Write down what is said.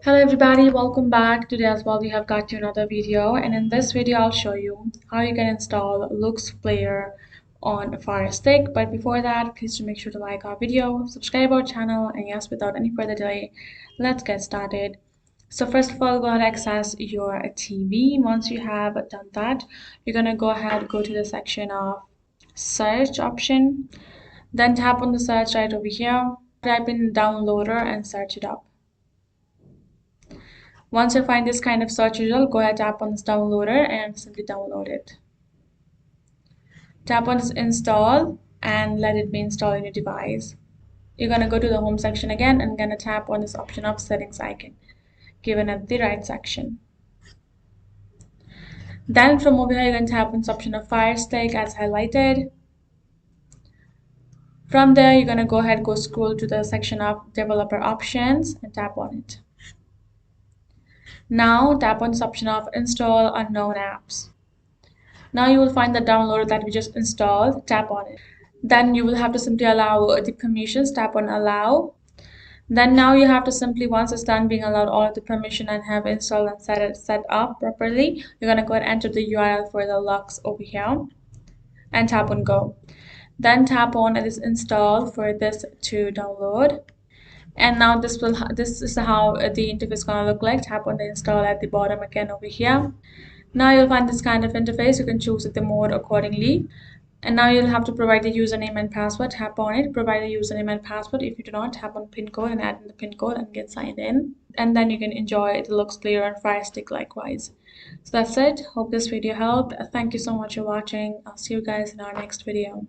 Hello everybody, welcome back. Today as well we have got you another video, and in this video I'll show you how you can install LUX player on Firestick. But before that, please do make sure to like our video, subscribe our channel, and yes, without any further delay, let's get started. So first of all, go ahead and access your TV. Once you have done that, you're gonna go ahead, go to the section of search option, then tap on the search right over here, type in downloader and search it up. Once you find this kind of search result, go ahead, tap on this downloader and simply download it. Tap on this install and let it be installed in your device. You're going to go to the home section again and going to tap on this option of settings icon given at the right section. Then from over here, you're going to tap on this option of Firestick as highlighted. From there, you're going to go ahead, go scroll to the section of developer options and tap on it. Now tap on this option of install unknown apps. Now you will find the downloader that we just installed. Tap on it. Then you will have to simply allow the permissions. Tap on allow. Then now you have to simply, once it's done being allowed all of the permission and have installed and set up properly, you're going to go ahead and enter the URL for the LUX over here and tap on go. Then tap on this install for this to download. And now this is how the interface is going to look like. Tap on the install at the bottom again over here. Now you'll find this kind of interface. You can choose the mode accordingly. And now you'll have to provide the username and password. Tap on it, provide the username and password. If you do not, tap on pin code and add in the pin code and get signed in. And then you can enjoy the LUX player and Firestick likewise. So that's it. Hope this video helped. Thank you so much for watching. I'll see you guys in our next video.